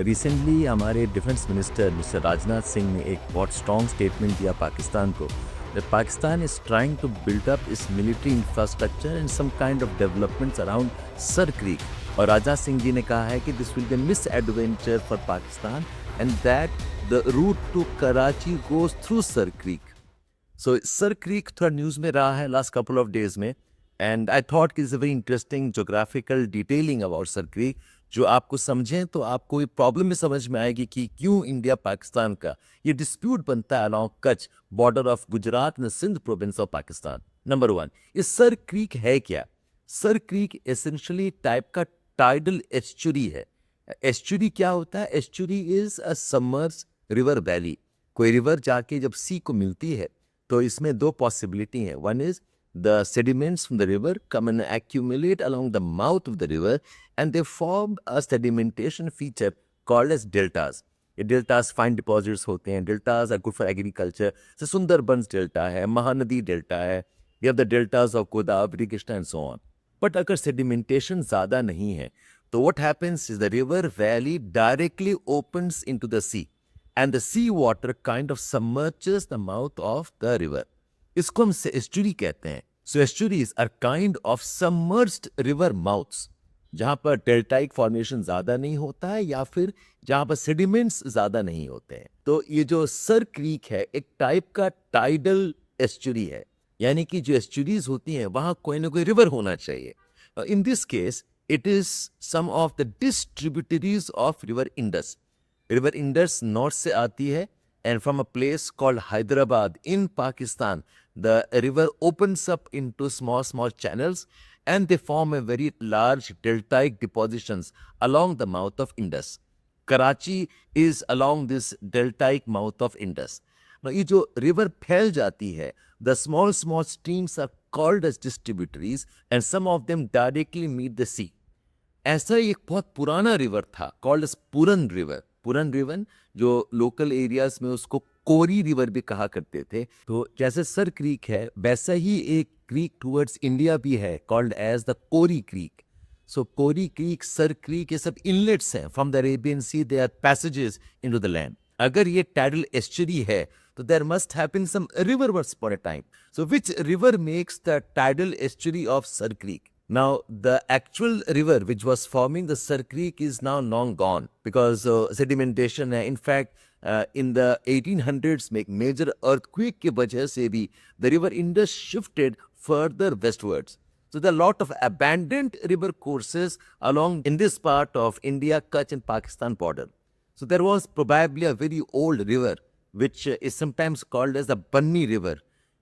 Recently हमारे defence minister mister Rajnath Singh ने एक बहुत स्ट्रॉन्ग स्टेटमेंट दिया पाकिस्तान को that Pakistan is trying to build up its military infrastructure and some kind of developments around Sar Creek. और राजनाथ सिंह जी ने कहा है कि this will be a misadventure for Pakistan and that the route to Karachi goes through Sar Creek. So Sar Creek थोड़ा news में रहा है last couple of days में and I thought it's a very interesting geographical detailing about Sar Creek जो आपको समझें तो आपको ये प्रॉब्लम में समझ में आएगी कि क्यों इंडिया पाकिस्तान का ये डिस्प्यूट बनता है along Kutch border of Gujarat and Sindh province of Pakistan. Number one, ये सर क्रीक है क्या? सर क्रीक एसेंशियली टाइप का टाइडल एस्चुरी है। एस्चुरी क्या होता है? Estuary is a submerge river valley. कोई रिवर जाके जब सी को मिलती है तो इसमें दो पॉसिबिलिटी है। One is the sediments from the river come and accumulate along the mouth of the river and they form a sedimentation feature called as deltas. ये deltas fine deposits होते हैं। deltas are good for agriculture. So Sundarbans delta है, Mahanadi delta है, we have the deltas of Godavari, Krishna and so on. But अगर sedimentation ज़्यादा नहीं है तो what happens is the river valley directly opens into the sea and the sea water kind of submerges the mouth of the river. इसको हम estuary कहते हैं। So estuaries are kind of submerged river mouths जहां पर deltaic formation ज्यादा नहीं होता है या फिर जहां पर सेडिमेंट्स ज्यादा नहीं होते हैं। तो ये जो सर क्रीक है एक टाइप का टाइडल एस्चुरी है, यानी कि जो एस्चुरीज होती हैं वहां कोई ना कोई रिवर होना चाहिए। In this case it is some of the distributaries of river Indus. River Indus north से आती है and from a place called Hyderabad in Pakistan, the river opens up into small channels and they form a very large deltaic depositions along the mouth of Indus. Karachi is along this deltaic mouth of Indus. Now, ये जो river फैल जाती है, the small streams are called as distributaries and some of them directly meet the sea. ऐसा एक बहुत पुराना river था कॉल्ड एज पूरन रिवर। पूरन रिवर जो लोकल एरियाज में उसको कोरी रिवर भी कहा करते थे। तो जैसे सर क्रीक है वैसा ही एक क्रीक टुवर्ड्स इंडिया भी है called as the Kori Creek. So Kori Creek, Sir Creek, ये सब इनलेट्स हैं from the Arabian Sea, they are passages into the land. अगर ये टाइडल एस्चुरी है तो there must have been some river once for a time. So which river makes the tidal estuary of Sir Creek? Now, the actual river which was forming the Sar Creek is now long gone because sedimentation. In fact, in the 1800s, make major earthquake के वजह से भी the river Indus shifted further westwards. So there are a lot of abandoned river courses along in this part of India, Kutch and Pakistan border. So there was probably a very old river which is sometimes called as the Banni River.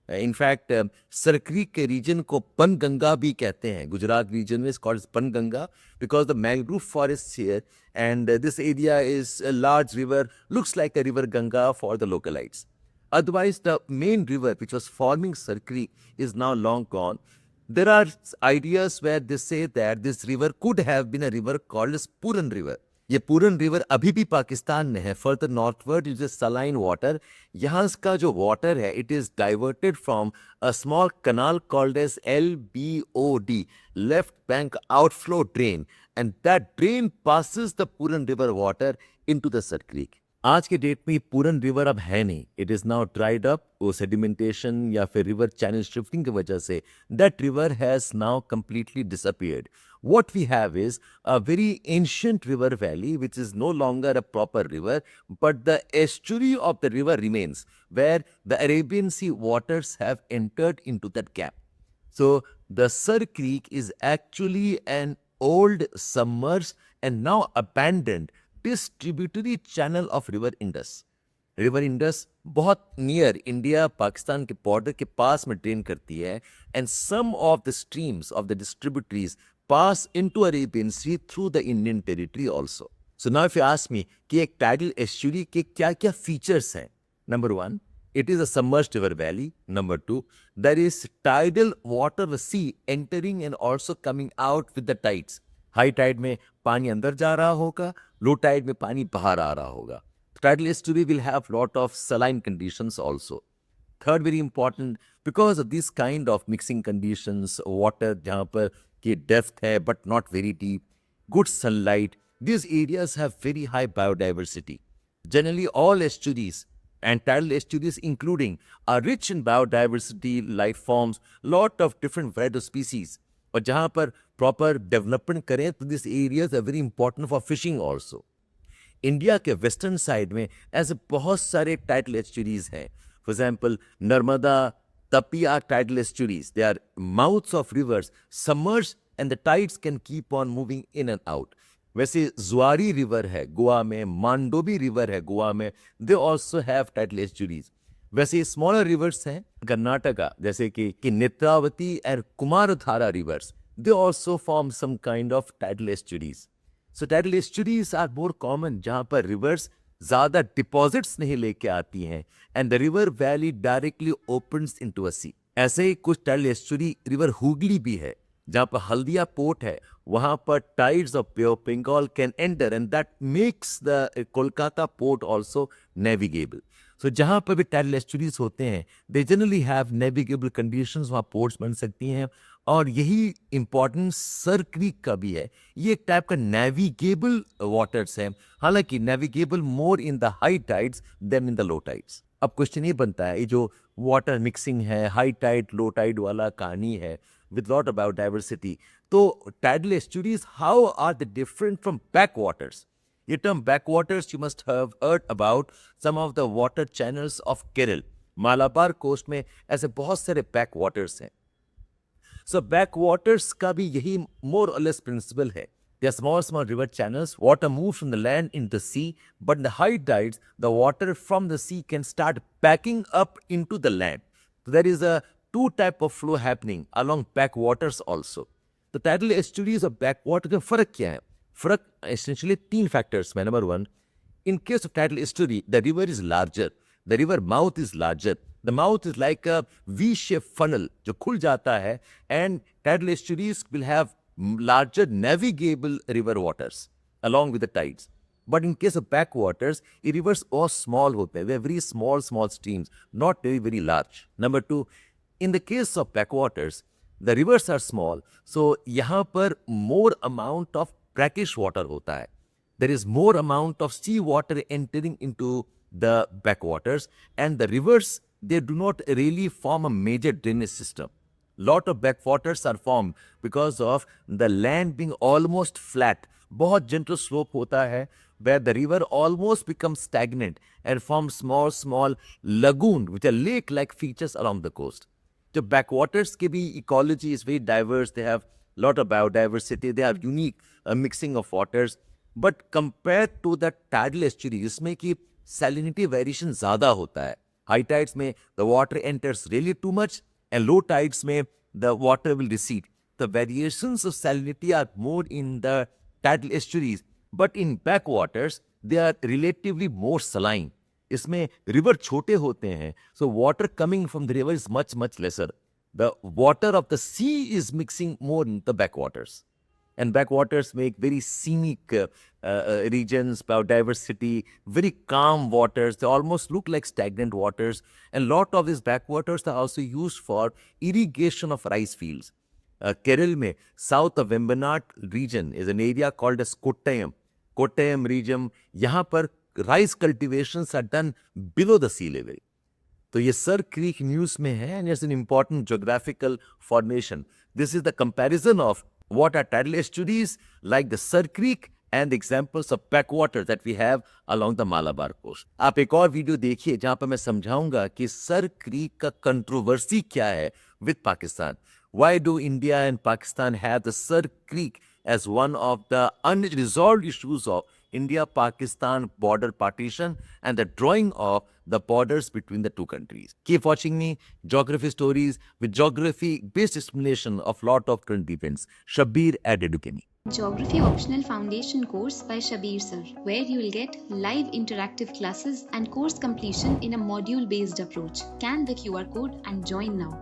In fact Sir Creek के region को पनगंगा भी कहते हैं। Gujarat region में called Panganga because the mangrove forest here and this area is a large river, looks like a river Ganga for the localites. Otherwise, the main river which was forming Sar Creek is now long gone. There are ideas where they say that this river could have been a river called as Puran River. ये पूरन river अभी भी पाकिस्तान में है। Further northward is saline water. यहाँ का जो water है it is diverted from a small canal called as LBOD, left bank outflow drain, and that drain passes the Puran river water into the Sir Creek. आज के date में Puran river अब है नहीं, it is now dried up. वो sedimentation या फिर river channel shifting की वजह से that river has now completely disappeared. What we have is a very ancient river valley which is no longer a proper river, but the estuary of the river remains where the Arabian Sea waters have entered into that gap. So the Sar Creek is actually an old submerged and now abandoned distributary channel of river Indus. River Indus बहुत near India Pakistan के border के पास में drain करती है and some of the streams of the distributaries pass into Arabian Sea through the Indian territory also. So now if you ask me कि एक tidal estuary के क्या क्या features हैं? Number one, it is a submerged river valley. Number two, there is tidal water of the sea entering and also coming out with the tides. High tide में पानी अंदर जा रहा होगा, low tide में पानी बाहर आ रहा होगा. Tidal estuary will have lot of saline conditions also. Third, very important, because of this kind of mixing conditions, water जहाँ पर की डेप्थ है but not very deep, good sunlight, These areas have very high biodiversity. Generally, all estuaries and tidal estuaries including are rich in biodiversity, life forms, lot of different variety of species. और जहाँ पर proper development करें तो these areas are very important for fishing also. India के western side में ऐसे बहुत सारे टाइडल एस्चुरीज हैं. For example Narmada, Tapi are tidal estuaries. They are mouths of rivers submerge and the tides can keep on moving in and out. वैसे Zuari river है गोवा में, Mandovi river है गोवा में, they also have tidal estuaries. वैसे स्मॉलर रिवर्स हैं कर्नाटका जैसे कि Netravati and Kumaradhara rivers, they also form some kind of tidal estuaries. So tidal estuaries are more common जहाँ पर rivers ज़्यादा deposits नहीं लेके आती हैं and the river valley directly opens into a sea. ऐसे ही कुछ tidal estuary river हुगली भी है जहाँ पर हल्दिया पोर्ट है. वहाँ पर tides of Bay of Bengal can enter and that makes the Kolkata port also navigable. So जहाँ पर भी tidal estuaries होते हैं they generally have navigable conditions, वहाँ ports बन सकती हैं. और यही इम्पॉर्टेंस सर क्रीक का भी है. ये एक टाइप का नेविगेबल वाटर्स है, हालांकि navigable more in the high tides than in the low tides. अब क्वेश्चन ये बनता है, ये जो वाटर मिक्सिंग है, हाई टाइड लो टाइड वाला कहानी है विद लॉट अबाउट डाइवर्सिटी, तो tidal estuaries how are the different from backwaters. ये term backwaters you must have heard about some of the water channels of Kerala. Malabar coast में ऐसे बहुत सारे back waters हैं. So backwaters का भी यही more or less principle है. They are small river channels. Water moves from the land into the sea, but in the high tides, the water from the sea can start backing up into the land. So there is a two type of flow happening along backwaters also. The tidal estuaries of backwater का फर्क क्या है? फर्क essentially तीन factors में. Number one, in case of tidal estuary, the river is larger. The river mouth is larger. The mouth is like a V-shaped funnel जो खुल जाता है and tidal estuaries will have larger navigable river waters along with the tides. But in case of backwaters, the rivers are small होते हैं. They are very small streams, not very large. Number two, in the case of backwaters, the rivers are small, so यहाँ पर more amount of brackish water होता है. There is more amount of sea water entering into the backwaters and the rivers, they do not really form a major drainage system. Lot of backwaters are formed because of the land being almost flat. बहुत gentle slope होता है where the river almost becomes stagnant and forms small lagoon which are lake-like features along the coast. The backwaters के भी ecology is very diverse. They have lot of biodiversity. They are unique, a mixing of waters. But compared to the tidal estuary, इसमें की salinity variation ज़्यादा होता है. High tides में the water enters really too much and low tides में the water will recede. The variations of salinity are more in the tidal estuaries, but in backwaters they are relatively more saline. इसमें river छोटे होते हैं, so water coming from the river is much lesser. The water of the sea is mixing more in the backwaters. And backwaters make very scenic regions, biodiversity, very calm waters. They almost look like stagnant waters. And lot of these backwaters are also used for irrigation of rice fields. Kerala में south of Vembanad region is an area called as Kottayam. Kottayam region, यहाँ पर rice cultivations are done below the sea level. तो ये Sir creek news में है and it's an important geographical formation. This is the comparison of what are tidal estuaries like the Sir Creek and the examples of backwaters that we have along the Malabar coast. आप एक और video देखिए जहां पर मैं समझाऊंगा कि sir creek का कंट्रोवर्सी क्या है with Pakistan. Why do India and Pakistan have the Sir Creek as one of the unresolved issues of India-Pakistan border partition and the drawing of the borders between the two countries? Keep watching me, Geography Stories, with geography-based explanation of lot of current events. Shabbir at Edukemi. Geography Optional Foundation course by Shabbir Sir, where you will get live interactive classes and course completion in a module-based approach. Scan the QR code and join now.